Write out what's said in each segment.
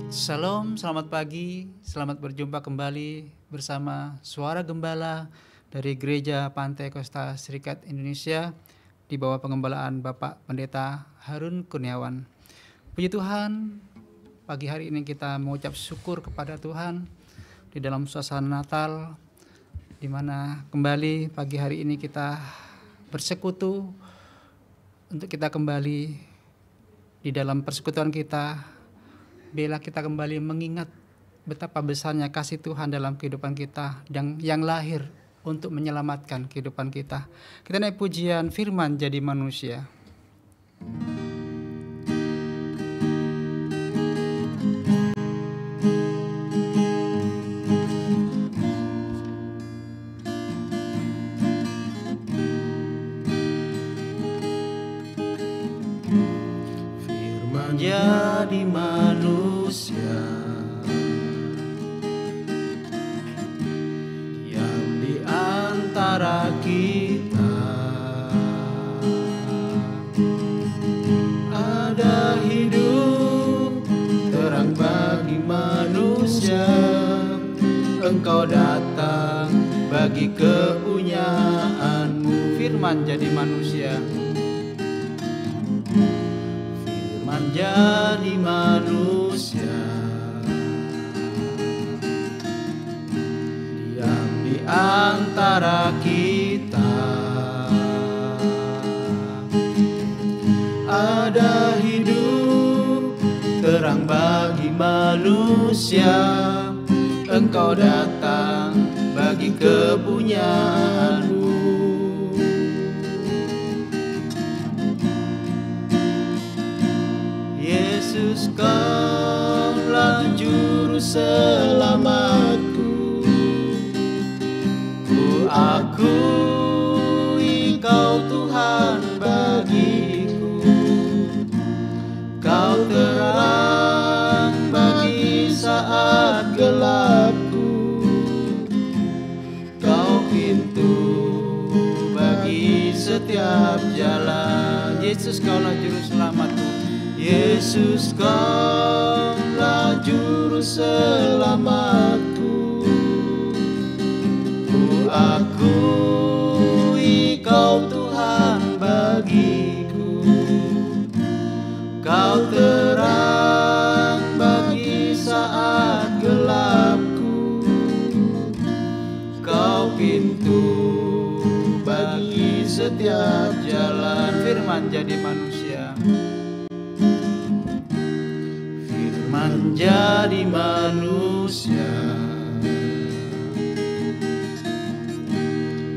Salam, selamat pagi, selamat berjumpa kembali bersama Suara Gembala dari Gereja Pantai Kosta Serikat Indonesia di bawah pengembalaan Bapak Pendeta Harun Kurniawan. Puji Tuhan, pagi hari ini kita mengucap syukur kepada Tuhan di dalam suasana Natal, di mana kembali pagi hari ini kita bersekutu untuk kita kembali di dalam persekutuan kita. Bila kita kembali mengingat betapa besarnya kasih Tuhan dalam kehidupan kita yang lahir untuk menyelamatkan kehidupan kita. Kita naik pujian Firman Jadi Manusia. Firman jadi manusia yang di antara kita, ada hidup terang bagi manusia. Engkau datang bagi kepunyaanmu. Firman jadi manusia. Menjadi manusia, diam di antara kita, ada hidup terang bagi manusia. Engkau datang bagi kepunyaanmu. Yesus, Kaulah juru selamatku. Ku akui Kau Tuhan bagiku. Kau terang bagi saat gelapku. Kau pintu bagi setiap jalan. Yesus, Kaulah juru selamatku. Yesus, Kaulah juru selamatku. Ku akui Kau Tuhan bagiku. Kau terang bagi saat gelapku. Kau pintu bagi setiap jalan. Firman jadi manusia. Menjadi manusia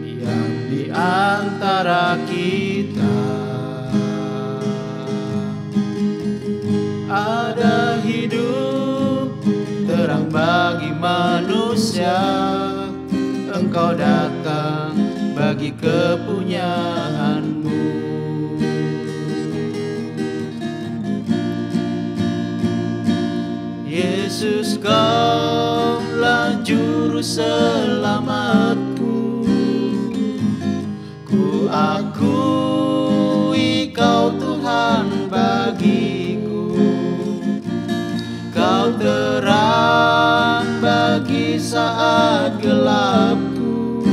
yang di antara kita, ada hidup terang bagi manusia. Engkau datang bagi kepunyaanmu. Yesus, Kaulah juru selamatku. Ku akui Kau Tuhan bagiku. Kau terang bagi saat gelapku.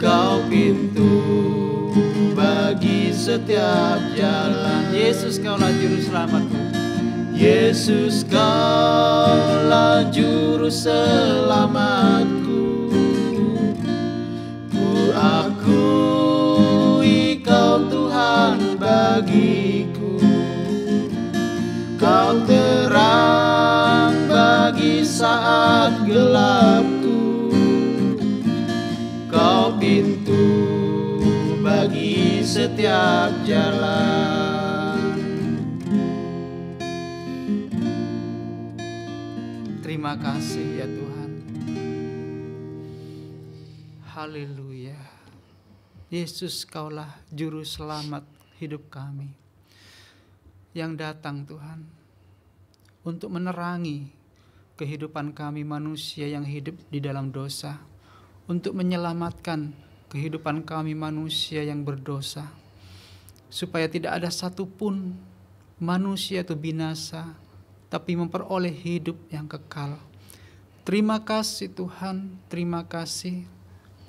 Kau pintu bagi setiap jalan. Yesus, Kaulah juru selamatku. Yesus, Kaulah juru selamatku. Ku akui Kau Tuhan bagiku. Kau terang bagi saat gelapku. Kau pintu bagi setiap jalan. Terima kasih ya Tuhan. Haleluya. Yesus, Kaulah juru selamat hidup kami, yang datang Tuhan untuk menerangi kehidupan kami manusia yang hidup di dalam dosa, untuk menyelamatkan kehidupan kami manusia yang berdosa, supaya tidak ada satupun manusia itu binasa, tapi memperoleh hidup yang kekal. Terima kasih Tuhan, terima kasih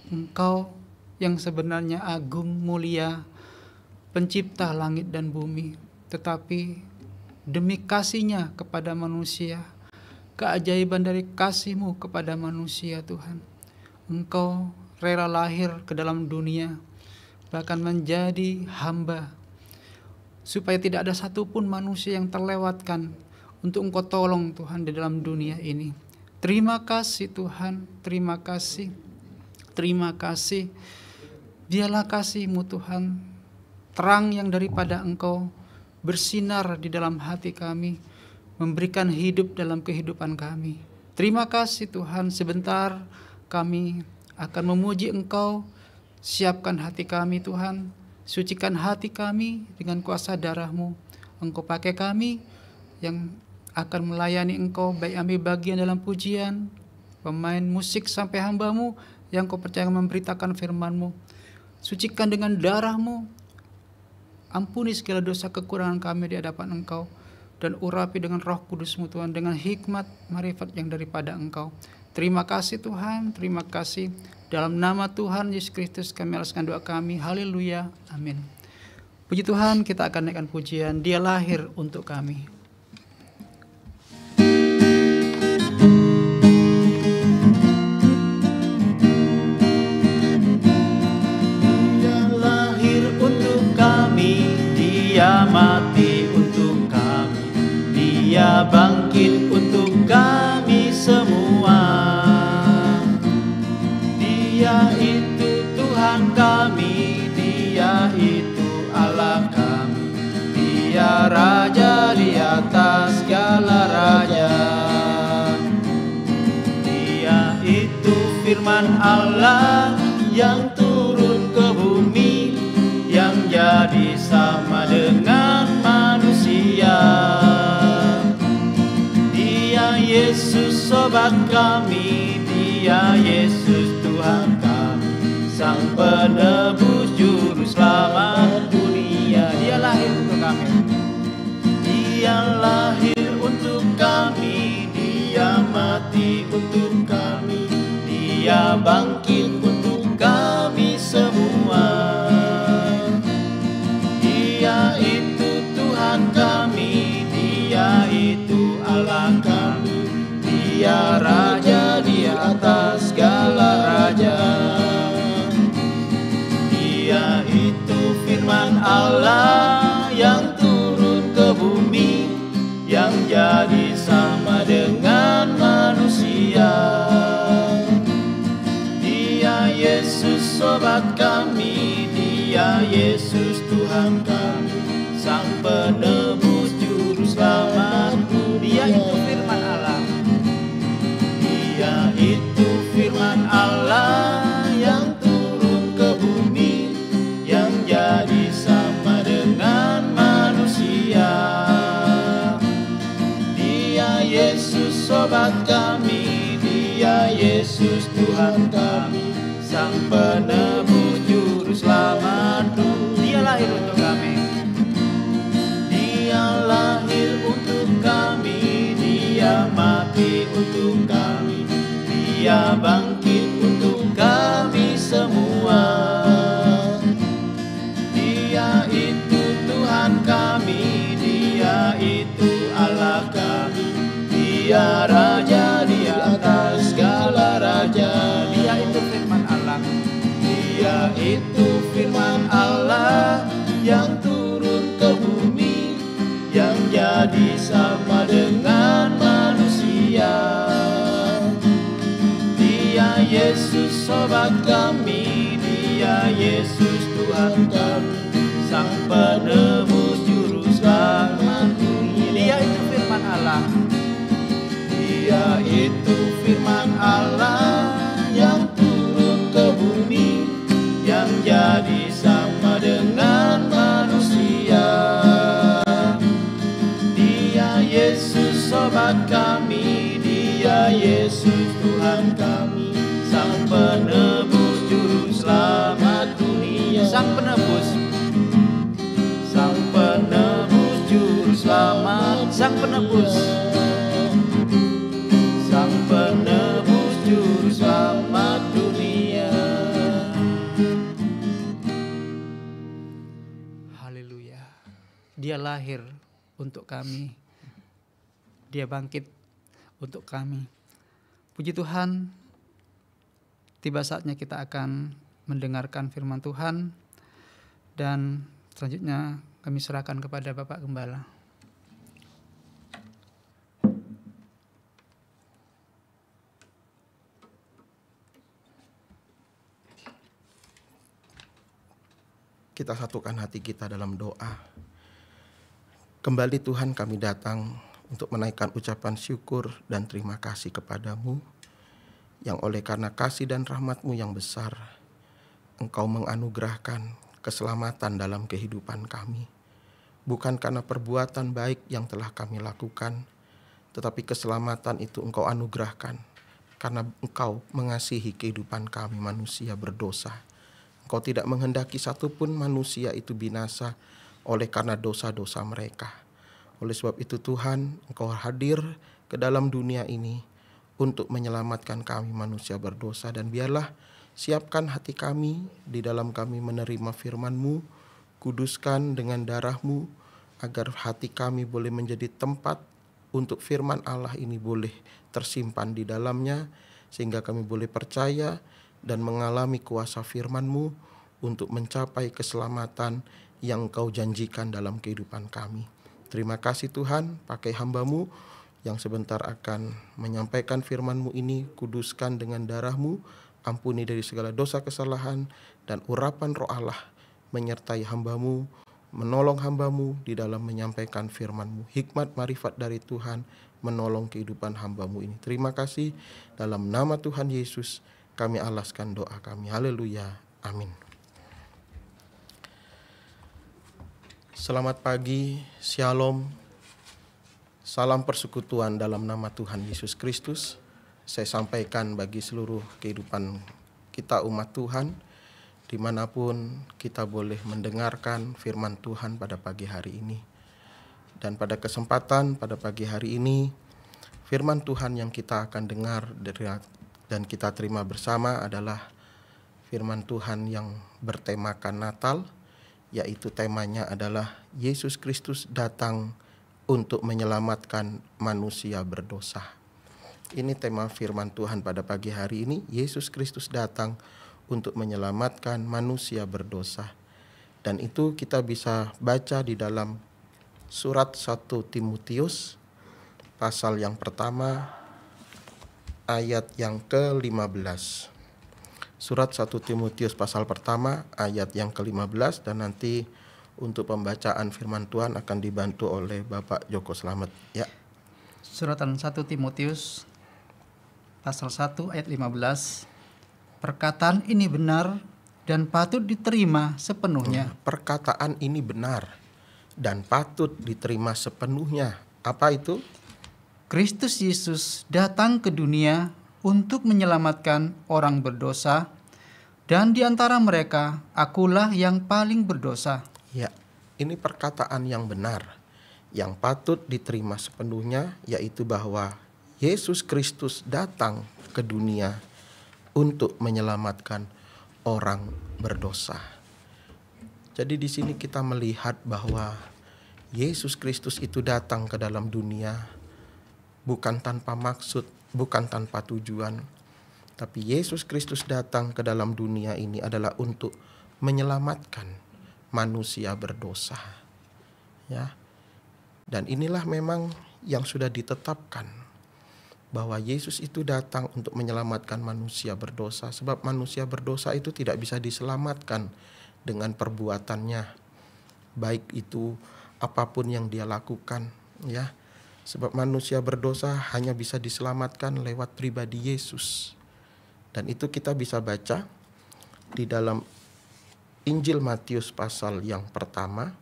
Engkau yang sebenarnya agung, mulia, pencipta langit dan bumi, tetapi demi kasih-Nya kepada manusia, keajaiban dari kasih-Mu kepada manusia Tuhan, Engkau rela lahir ke dalam dunia, bahkan menjadi hamba, supaya tidak ada satupun manusia yang terlewatkan untuk Engkau tolong Tuhan di dalam dunia ini. Terima kasih Tuhan, terima kasih, terima kasih. Biarlah kasih-Mu Tuhan, terang yang daripada Engkau, bersinar di dalam hati kami, memberikan hidup dalam kehidupan kami. Terima kasih Tuhan, sebentar kami akan memuji Engkau. Siapkan hati kami Tuhan, sucikan hati kami dengan kuasa darah-Mu. Engkau pakai kami yang akan melayani Engkau, baik ambil bagian dalam pujian, pemain musik sampai hamba-Mu yang Kau percaya memberitakan firman-Mu. Sucikan dengan darah-Mu, ampuni segala dosa kekurangan kami di hadapan Engkau, dan urapi dengan Roh Kudus-Mu Tuhan, dengan hikmat marifat yang daripada Engkau. Terima kasih Tuhan, terima kasih. Dalam nama Tuhan Yesus Kristus kami alaskan doa kami. Haleluya, amin. Puji Tuhan, kita akan naikkan pujian Dia lahir untuk kami. Dia lahir untuk kami, Dia mati untuk kami, Dia bangkit untuk kami semua. Dia itu Tuhan kami, Dia itu Allah kami, Dia Raja di atas segala raja. Dia itu firman Allah yang turun ke bumi, yang jadi sama dengan manusia. Dia Yesus sobat kami, Dia Yesus Tuhan kami, Sang penebus juru selamat dunia. Dia lahir untuk kami, Dia lahir untuk kami, Dia mati untuk kami, Dia bangkit untuk kami semua. Dia itu Tuhan kami, Dia itu Allah kami, Dia Raja di atas segala raja. Dia itu firman Allah yang turun ke bumi, yang jadi sama dengan manusia. Dia Yesus sobat kami, Dia Yesus Tuhan kami, Sang penebus juru selamat dunia. Dia itu firman Allah, Dia itu firman Allah yang turun ke bumi, yang jadi sama dengan manusia. Dia Yesus sobat kami, Dia Yesus Tuhan kami, Sang penebus juru selamat dunia. Dia lahir untuk kami, Dia lahir untuk kami, Dia mati untuk kami, Dia bangkit untuk kami semua. Dia itu Tuhan kami, Dia itu Allah kami, Dia Raja di atas segala raja. Dia itu firman Allah, Dia itu firman Allah yang turun ke bumi, yang jadi sama dengan manusia. Dia Yesus sobat kami, Dia Yesus Tuhan kami, Sang penebus juru selamat dunia. Dia itu firman Allah, Dia itu firman Allah yang turun ke bumi, yang jadi sama dengan manusia. Dia Yesus sobat kami, Dia Yesus Tuhan kami, Sang penebus juru selamat dunia. Sang penebus, Sang penebus juru selamat, Sang penebus. Dia lahir untuk kami. Dia bangkit untuk kami. Puji Tuhan, tiba saatnya kita akan mendengarkan firman Tuhan, dan selanjutnya kami serahkan kepada Bapak Gembala. Kita satukan hati kita dalam doa. Kembali Tuhan, kami datang untuk menaikkan ucapan syukur dan terima kasih kepadamu, yang oleh karena kasih dan rahmat-Mu yang besar, Engkau menganugerahkan keselamatan dalam kehidupan kami. Bukan karena perbuatan baik yang telah kami lakukan, tetapi keselamatan itu Engkau anugerahkan karena Engkau mengasihi kehidupan kami manusia berdosa. Engkau tidak menghendaki satupun manusia itu binasa oleh karena dosa-dosa mereka. Oleh sebab itu Tuhan, Engkau hadir ke dalam dunia ini untuk menyelamatkan kami manusia berdosa. Dan biarlah siapkan hati kami di dalam kami menerima firman-Mu, kuduskan dengan darah-Mu, agar hati kami boleh menjadi tempat untuk firman Allah ini boleh tersimpan di dalamnya, sehingga kami boleh percaya dan mengalami kuasa firman-Mu untuk mencapai keselamatan yang Engkau janjikan dalam kehidupan kami. Terima kasih Tuhan, pakai hamba-Mu yang sebentar akan menyampaikan firman-Mu ini, kuduskan dengan darah-Mu, ampuni dari segala dosa kesalahan, dan urapan Roh Allah menyertai hamba-Mu, menolong hamba-Mu di dalam menyampaikan firman-Mu. Hikmat marifat dari Tuhan menolong kehidupan hamba-Mu ini. Terima kasih, dalam nama Tuhan Yesus kami alaskan doa kami. Haleluya. Amin. Selamat pagi, Shalom. Salam persekutuan dalam nama Tuhan Yesus Kristus. Saya sampaikan bagi seluruh kehidupan kita umat Tuhan, dimanapun kita boleh mendengarkan firman Tuhan pada pagi hari ini. Dan pada kesempatan pada pagi hari ini, firman Tuhan yang kita akan dengar dan kita terima bersama adalah firman Tuhan yang bertemakan Natal, yaitu temanya adalah Yesus Kristus datang untuk menyelamatkan manusia berdosa. Ini tema firman Tuhan pada pagi hari ini, Yesus Kristus datang untuk menyelamatkan manusia berdosa. Dan itu kita bisa baca di dalam surat 1 Timotius pasal yang pertama ayat yang ke-15. Surat 1 Timotius pasal pertama ayat yang ke-15, dan nanti untuk pembacaan firman Tuhan akan dibantu oleh Bapak Joko Slamet. Ya. Suratan 1 Timotius pasal 1 ayat 15. Perkataan ini benar dan patut diterima sepenuhnya. Perkataan ini benar dan patut diterima sepenuhnya. Apa itu? Kristus Yesus datang ke dunia untuk menyelamatkan orang berdosa, dan di antara mereka akulah yang paling berdosa. Ya, ini perkataan yang benar, yang patut diterima sepenuhnya, yaitu bahwa Yesus Kristus datang ke dunia untuk menyelamatkan orang berdosa. Jadi di sini kita melihat bahwa Yesus Kristus itu datang ke dalam dunia bukan tanpa maksud, bukan tanpa tujuan. Tapi Yesus Kristus datang ke dalam dunia ini adalah untuk menyelamatkan manusia berdosa. Ya. Dan inilah memang yang sudah ditetapkan, bahwa Yesus itu datang untuk menyelamatkan manusia berdosa, sebab manusia berdosa itu tidak bisa diselamatkan dengan perbuatannya, baik itu apapun yang dia lakukan, ya. Sebab manusia berdosa hanya bisa diselamatkan lewat pribadi Yesus. Dan itu kita bisa baca di dalam Injil Matius pasal yang pertama.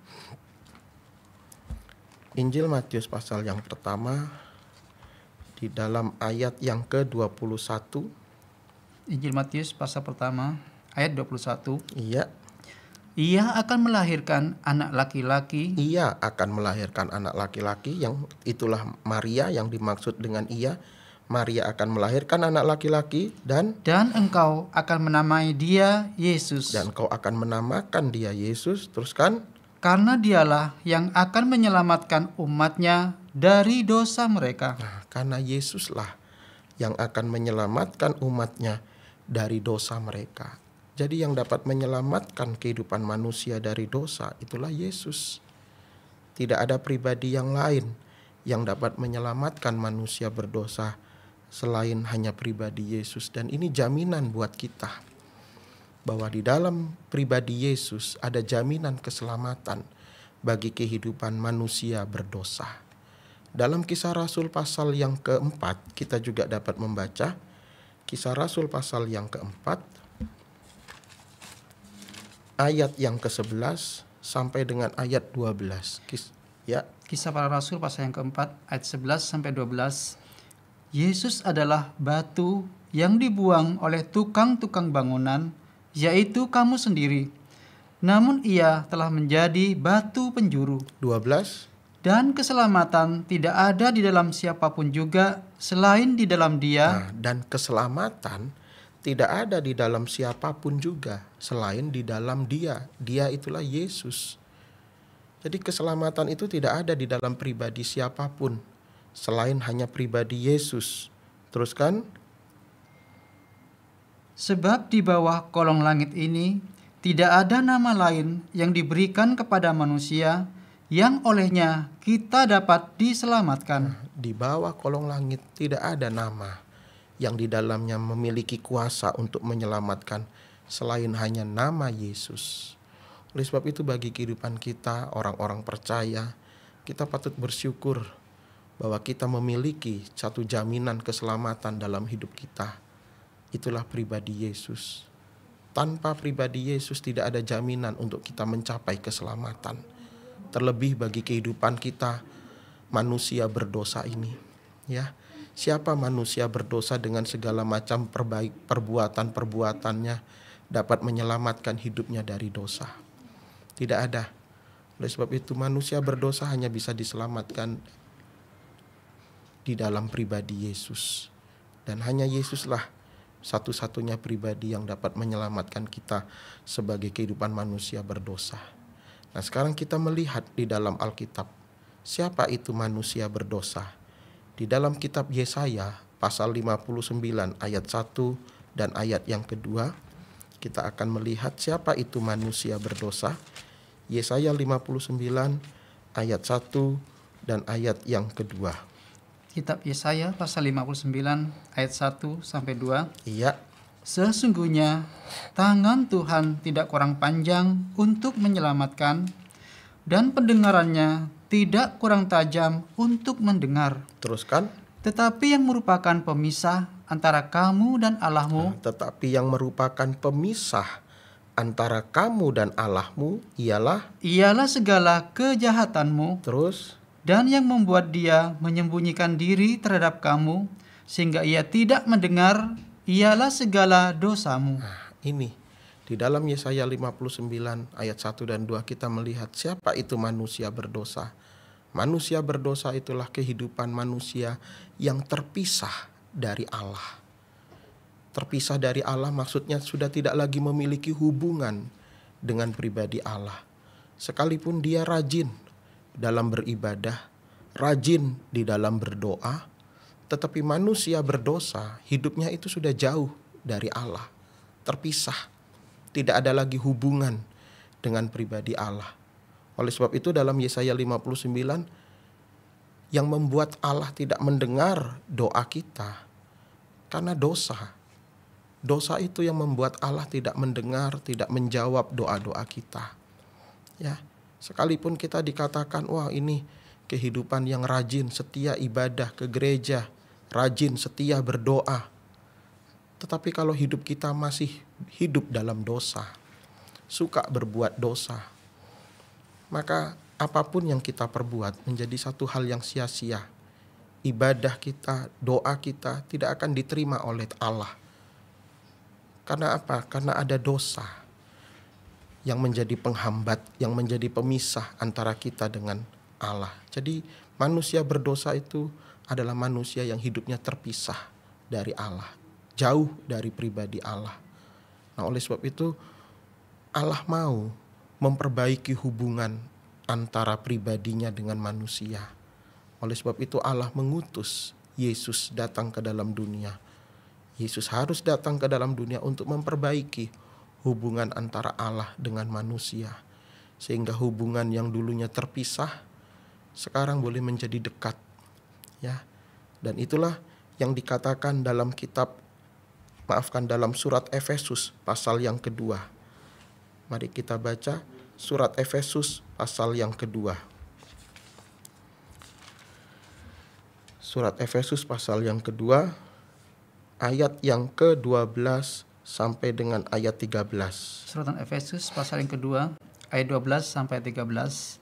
Injil Matius pasal yang pertama di dalam ayat yang ke-21. Injil Matius pasal pertama ayat 21. Iya. Ia akan melahirkan anak laki-laki. Ia akan melahirkan anak laki-laki, yang itulah Maria yang dimaksud dengan ia. Maria akan melahirkan anak laki-laki dan engkau akan menamai dia Yesus. Dan kau akan menamakan dia Yesus. Teruskan. karena dialah yang akan menyelamatkan umatnya dari dosa mereka. Nah, karena Yesuslah yang akan menyelamatkan umatnya dari dosa mereka. Jadi yang dapat menyelamatkan kehidupan manusia dari dosa itulah Yesus. Tidak ada pribadi yang lain yang dapat menyelamatkan manusia berdosa selain hanya pribadi Yesus. Dan ini jaminan buat kita bahwa di dalam pribadi Yesus ada jaminan keselamatan bagi kehidupan manusia berdosa. Dalam Kisah Rasul pasal yang keempat, kita juga dapat membaca Kisah Rasul pasal yang keempat, ayat yang ke-11 sampai dengan ayat 12. Kisah Para Rasul pasal yang keempat, ayat 11 sampai 12. Yesus adalah batu yang dibuang oleh tukang-tukang bangunan, yaitu kamu sendiri. Namun ia telah menjadi batu penjuru. 12. Dan keselamatan tidak ada di dalam siapapun juga selain di dalam Dia. Nah, dan keselamatan tidak ada di dalam siapapun juga selain di dalam Dia. Dia itulah Yesus. Jadi keselamatan itu tidak ada di dalam pribadi siapapun selain hanya pribadi Yesus. Teruskan. Sebab di bawah kolong langit ini tidak ada nama lain yang diberikan kepada manusia yang olehnya kita dapat diselamatkan. Di bawah kolong langit tidak ada nama yang di dalamnya memiliki kuasa untuk menyelamatkan selain hanya nama Yesus. Oleh sebab itu bagi kehidupan kita, orang-orang percaya, kita patut bersyukur bahwa kita memiliki satu jaminan keselamatan dalam hidup kita. Itulah pribadi Yesus. Tanpa pribadi Yesus tidak ada jaminan untuk kita mencapai keselamatan. Terlebih bagi kehidupan kita manusia berdosa ini, ya. Siapa manusia berdosa dengan segala macam perbuatan-perbuatannya dapat menyelamatkan hidupnya dari dosa? Tidak ada. Oleh sebab itu manusia berdosa hanya bisa diselamatkan di dalam pribadi Yesus. Dan hanya Yesuslah satu-satunya pribadi yang dapat menyelamatkan kita sebagai kehidupan manusia berdosa. Nah, sekarang kita melihat di dalam Alkitab, siapa itu manusia berdosa? Di dalam kitab Yesaya pasal 59 ayat 1 dan ayat yang kedua, kita akan melihat siapa itu manusia berdosa. Yesaya 59 ayat 1 dan ayat yang kedua. Kitab Yesaya pasal 59 ayat 1 sampai 2. Iya. Sesungguhnya tangan Tuhan tidak kurang panjang untuk menyelamatkan, dan pendengarannya tidak kurang tajam untuk mendengar. Teruskan. Tetapi yang merupakan pemisah antara kamu dan Allahmu, Tetapi yang merupakan pemisah antara kamu dan Allahmu ialah segala kejahatanmu, terus dan yang membuat dia menyembunyikan diri terhadap kamu sehingga ia tidak mendengar ialah segala dosamu. Nah, ini di dalam Yesaya 59 ayat 1 dan 2 kita melihat siapa itu manusia berdosa. Manusia berdosa itulah kehidupan manusia yang terpisah dari Allah. Terpisah dari Allah maksudnya sudah tidak lagi memiliki hubungan dengan pribadi Allah. Sekalipun dia rajin dalam beribadah, rajin di dalam berdoa, tetapi manusia berdosa, hidupnya itu sudah jauh dari Allah, terpisah, tidak ada lagi hubungan dengan pribadi Allah. Oleh sebab itu dalam Yesaya 59, yang membuat Allah tidak mendengar doa kita, karena dosa. Dosa itu yang membuat Allah tidak mendengar, tidak menjawab doa-doa kita. Ya. Sekalipun kita dikatakan, wah ini kehidupan yang rajin, setia ibadah ke gereja, rajin, setia berdoa. Tetapi kalau hidup kita masih hidup dalam dosa, suka berbuat dosa, maka apapun yang kita perbuat menjadi satu hal yang sia-sia. Ibadah kita, doa kita tidak akan diterima oleh Allah. Karena apa? Karena ada dosa yang menjadi penghambat, yang menjadi pemisah antara kita dengan Allah. Jadi manusia berdosa itu adalah manusia yang hidupnya terpisah dari Allah, jauh dari pribadi Allah. Nah, oleh sebab itu Allah mau memperbaiki hubungan antara pribadinya dengan manusia. Oleh sebab itu Allah mengutus Yesus datang ke dalam dunia. Yesus harus datang ke dalam dunia untuk memperbaiki hubungan antara Allah dengan manusia. Sehingga hubungan yang dulunya terpisah sekarang boleh menjadi dekat. Ya. Dan itulah yang dikatakan dalam dalam surat Efesus pasal yang kedua. Mari kita baca surat Efesus pasal yang kedua. Surat Efesus pasal yang kedua, ayat yang ke-12 sampai dengan ayat 13. Surat Efesus pasal yang kedua, ayat 12 sampai 13.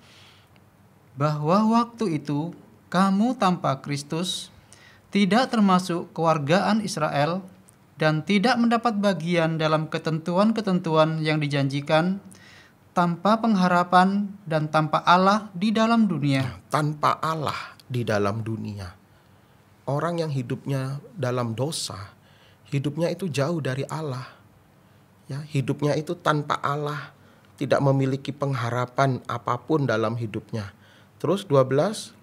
Bahwa waktu itu kamu tanpa Kristus, tidak termasuk kewargaan Israel, dan tidak mendapat bagian dalam ketentuan-ketentuan yang dijanjikan, tanpa pengharapan dan tanpa Allah di dalam dunia. Tanpa Allah di dalam dunia. Orang yang hidupnya dalam dosa, hidupnya itu jauh dari Allah. Ya, hidupnya itu tanpa Allah, tidak memiliki pengharapan apapun dalam hidupnya. Terus 12.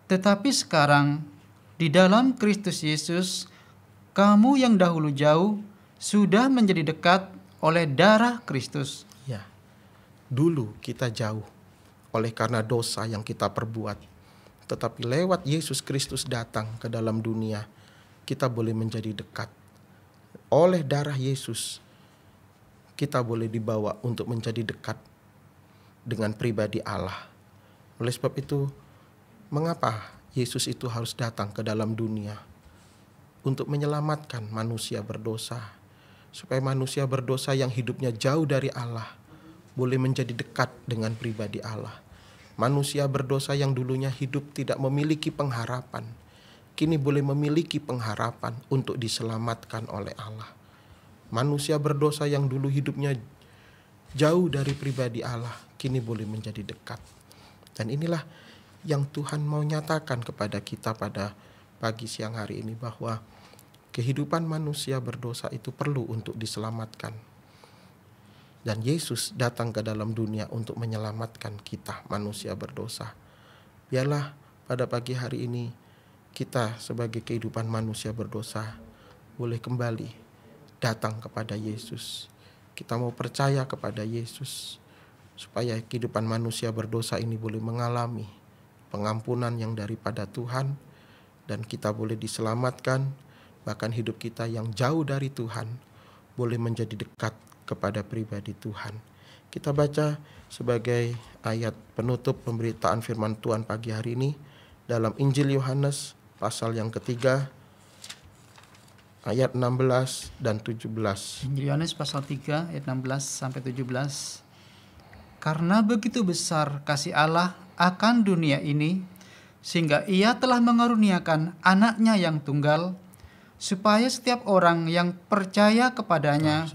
Tetapi sekarang di dalam Kristus Yesus, kamu yang dahulu jauh sudah menjadi dekat oleh darah Kristus. Ya. Dulu kita jauh oleh karena dosa yang kita perbuat. Tetapi lewat Yesus Kristus datang ke dalam dunia, kita boleh menjadi dekat. Oleh darah Yesus, kita boleh dibawa untuk menjadi dekat dengan pribadi Allah. Oleh sebab itu, mengapa Yesus itu harus datang ke dalam dunia? Untuk menyelamatkan manusia berdosa. Supaya manusia berdosa yang hidupnya jauh dari Allah boleh menjadi dekat dengan pribadi Allah. Manusia berdosa yang dulunya hidup tidak memiliki pengharapan, kini boleh memiliki pengharapan untuk diselamatkan oleh Allah. Manusia berdosa yang dulu hidupnya jauh dari pribadi Allah, kini boleh menjadi dekat. Dan inilah yang Tuhan mau nyatakan kepada kita pada pagi siang hari ini, bahwa kehidupan manusia berdosa itu perlu untuk diselamatkan. Dan Yesus datang ke dalam dunia untuk menyelamatkan kita manusia berdosa. Biarlah pada pagi hari ini kita sebagai kehidupan manusia berdosa boleh kembali datang kepada Yesus. Kita mau percaya kepada Yesus supaya kehidupan manusia berdosa ini boleh mengalami pengampunan yang daripada Tuhan, dan kita boleh diselamatkan, bahkan hidup kita yang jauh dari Tuhan boleh menjadi dekat kepada pribadi Tuhan. Kita baca sebagai ayat penutup pemberitaan firman Tuhan pagi hari ini dalam Injil Yohanes pasal yang ketiga ayat 16 dan 17. Injil Yohanes pasal 3 ayat 16 sampai 17. Karena begitu besar kasih Allah akan dunia ini, sehingga Ia telah mengaruniakan anaknya yang tunggal, supaya setiap orang yang percaya kepadanya,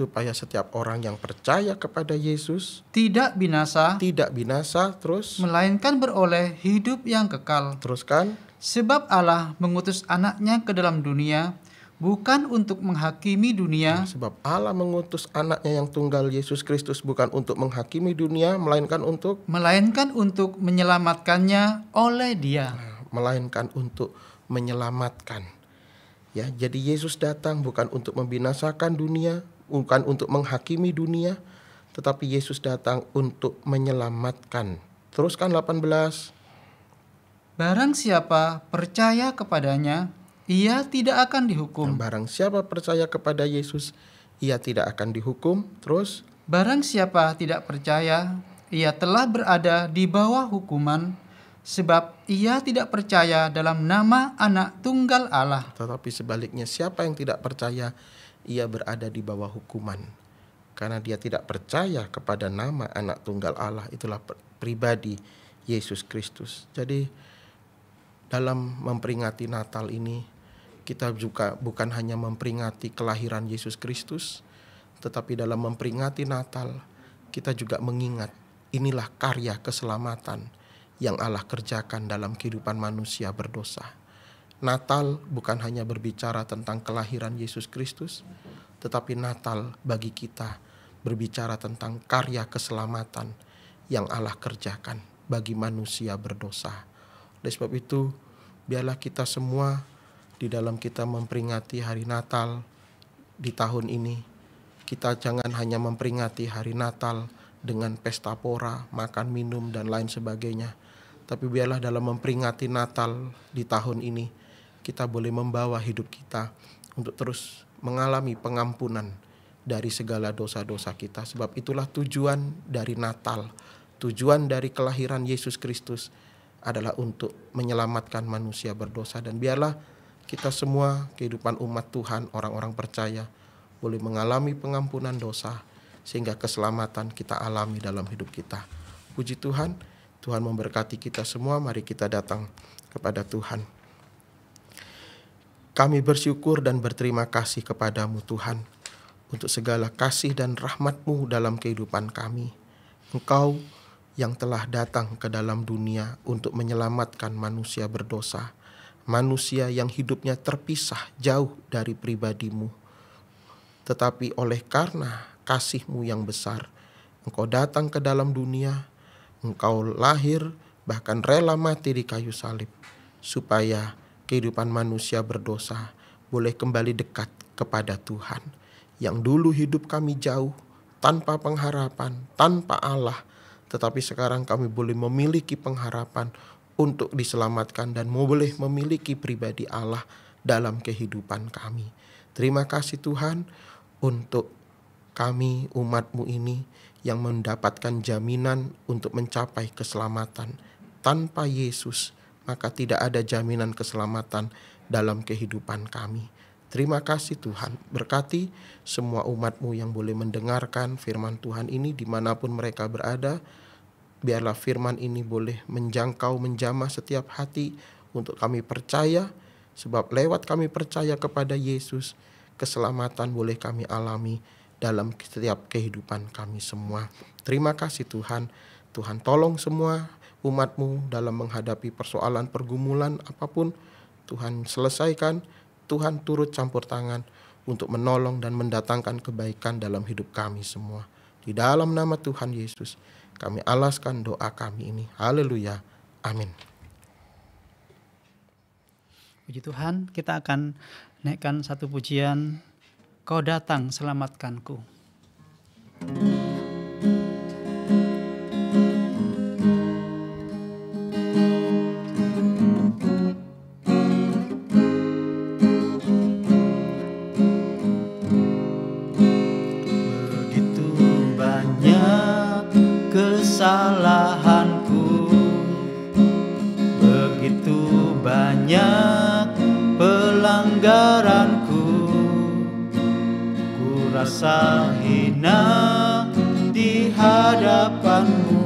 kepada Yesus tidak binasa, terus melainkan beroleh hidup yang kekal. Teruskan. Sebab Allah mengutus anaknya ke dalam dunia, bukan untuk menghakimi dunia. Sebab Allah mengutus anaknya yang tunggal Yesus Kristus bukan untuk menghakimi dunia, melainkan untuk menyelamatkannya oleh Dia. Melainkan untuk menyelamatkan. Ya, jadi Yesus datang bukan untuk membinasakan dunia, bukan untuk menghakimi dunia, tetapi Yesus datang untuk menyelamatkan. Teruskan 18. Barang siapa percaya kepadanya, ia tidak akan dihukum. Barang siapa percaya kepada Yesus, ia tidak akan dihukum. Terus. Barang siapa tidak percaya, ia telah berada di bawah hukuman, sebab ia tidak percaya dalam nama Anak Tunggal Allah. Tetapi sebaliknya, siapa yang tidak percaya, ia berada di bawah hukuman. Karena dia tidak percaya kepada nama Anak Tunggal Allah, itulah pribadi Yesus Kristus. Jadi dalam memperingati Natal ini, kita juga bukan hanya memperingati kelahiran Yesus Kristus, tetapi dalam memperingati Natal, kita juga mengingat inilah karya keselamatan yang Allah kerjakan dalam kehidupan manusia berdosa. Natal bukan hanya berbicara tentang kelahiran Yesus Kristus, tetapi Natal bagi kita berbicara tentang karya keselamatan yang Allah kerjakan bagi manusia berdosa. Oleh sebab itu, biarlah kita semua di dalam kita memperingati hari Natal di tahun ini, kita jangan hanya memperingati hari Natal dengan pesta pora, makan, minum, dan lain sebagainya. Tapi biarlah dalam memperingati Natal di tahun ini, kita boleh membawa hidup kita untuk terus mengalami pengampunan dari segala dosa-dosa kita. Sebab itulah tujuan dari Natal, tujuan dari kelahiran Yesus Kristus adalah untuk menyelamatkan manusia berdosa. Dan biarlah kita semua, kehidupan umat Tuhan, orang-orang percaya, boleh mengalami pengampunan dosa, sehingga keselamatan kita alami dalam hidup kita. Puji Tuhan, Tuhan memberkati kita semua. Mari kita datang kepada Tuhan. Kami bersyukur dan berterima kasih kepadamu Tuhan, untuk segala kasih dan rahmat-Mu dalam kehidupan kami. Engkau yang telah datang ke dalam dunia untuk menyelamatkan manusia berdosa, manusia yang hidupnya terpisah jauh dari pribadi-Mu. Tetapi oleh karena kasih-Mu yang besar, Engkau datang ke dalam dunia, Engkau lahir, bahkan rela mati di kayu salib, supaya kehidupan manusia berdosa boleh kembali dekat kepada Tuhan. Yang dulu hidup kami jauh, tanpa pengharapan, tanpa Allah, tetapi sekarang kami boleh memiliki pengharapan untuk diselamatkan dan boleh memiliki pribadi Allah dalam kehidupan kami. Terima kasih Tuhan untuk kami umat-Mu ini yang mendapatkan jaminan untuk mencapai keselamatan. Tanpa Yesus, maka tidak ada jaminan keselamatan dalam kehidupan kami. Terima kasih Tuhan, berkati semua umat-Mu yang boleh mendengarkan firman Tuhan ini dimanapun mereka berada. Biarlah firman ini boleh menjangkau, menjamah setiap hati untuk kami percaya, sebab lewat kami percaya kepada Yesus, keselamatan boleh kami alami dalam setiap kehidupan kami semua. Terima kasih Tuhan. Tuhan tolong semua umat-Mu dalam menghadapi persoalan pergumulan apapun. Tuhan selesaikan, Tuhan turut campur tangan untuk menolong dan mendatangkan kebaikan dalam hidup kami semua. Di dalam nama Tuhan Yesus, kami alaskan doa kami ini. Haleluya. Amin. Puji Tuhan, kita akan naikkan satu pujian, Kau datang selamatkanku. Begitu banyak kesalahanku, begitu banyak pelanggaranku, ku rasa hina di hadapan-Mu.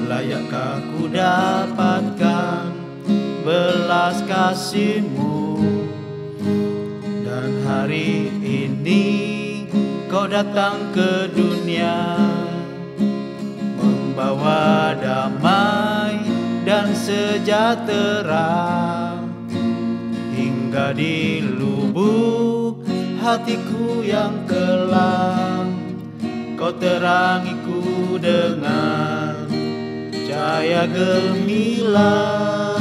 Layakkah ku dapatkan belas kasih-Mu? Dan hari ini Kau datang ke dunia, membawa damai dan sejahtera. Hingga di lubuk hatiku yang kelam, Kau terangiku dengan cahaya gemilang.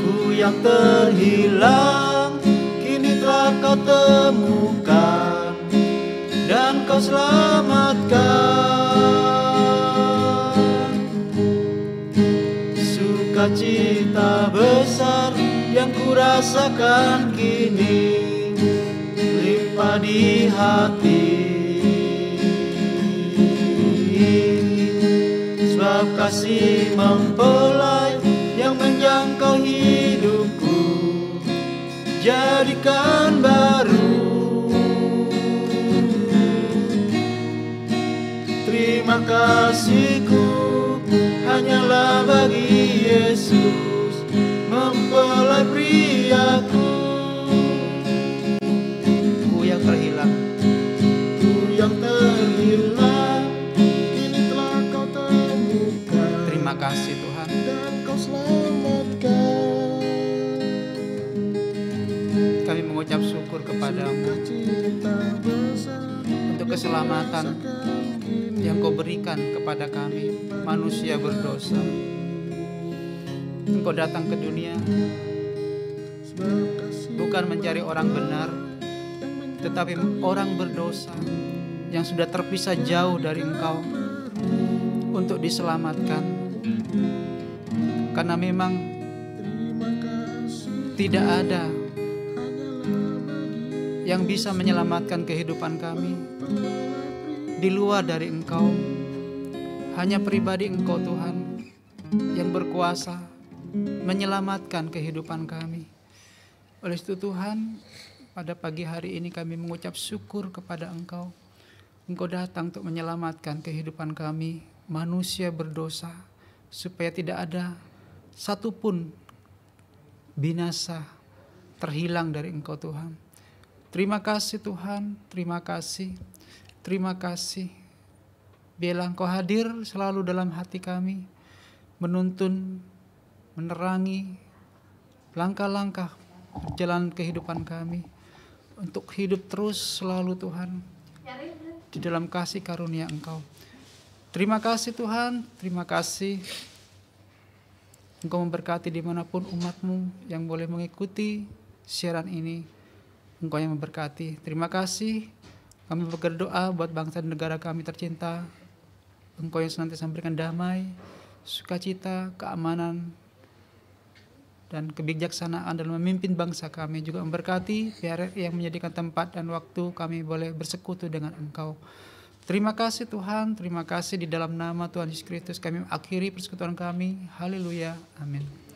Ku yang terhilang kini telah Kau temukan dan Kau selamatkan. Sukacita besar yang ku rasakan kini limpah di hati, sebab kasih mempelai yang menjangkau hidupku jadikan baru. Terima kasihku hanyalah bagi Yesus, mempelai priaku. Ku yang terhilang, Ku yang terhilang, kini telah Kau temukan. terima kasih Tuhan. Dan Kau selamatkan. Kami mengucap syukur kepada-Mu Sukacita besar untuk keselamatan yang Kau berikan kepada kami, manusia berdosa. Engkau datang ke dunia bukan mencari orang benar, tetapi orang berdosa yang sudah terpisah jauh dari Engkau untuk diselamatkan. Karena memang tidak ada yang bisa menyelamatkan kehidupan kami di luar dari Engkau. Hanya pribadi Engkau Tuhan yang berkuasa menyelamatkan kehidupan kami. Oleh itu Tuhan, pada pagi hari ini kami mengucap syukur kepada Engkau. Engkau datang untuk menyelamatkan kehidupan kami, manusia berdosa, supaya tidak ada satupun binasa terhilang dari Engkau Tuhan. Terima kasih Tuhan, terima kasih, terima kasih. Biarlah Engkau hadir selalu dalam hati kami, menuntun, menerangi langkah-langkah jalan kehidupan kami, untuk hidup terus selalu Tuhan di dalam kasih karunia Engkau. Terima kasih Tuhan, terima kasih. Engkau memberkati dimanapun umat-Mu yang boleh mengikuti siaran ini. Engkau yang memberkati. Terima kasih. Kami berdoa buat bangsa dan negara kami tercinta. Engkau yang senantiasa memberikan damai, sukacita, keamanan, dan kebijaksanaan dalam memimpin bangsa kami. Juga memberkati biar yang menjadikan tempat dan waktu kami boleh bersekutu dengan Engkau. Terima kasih Tuhan, terima kasih. Di dalam nama Tuhan Yesus Kristus kami mengakhiri persekutuan kami. Haleluya, amin.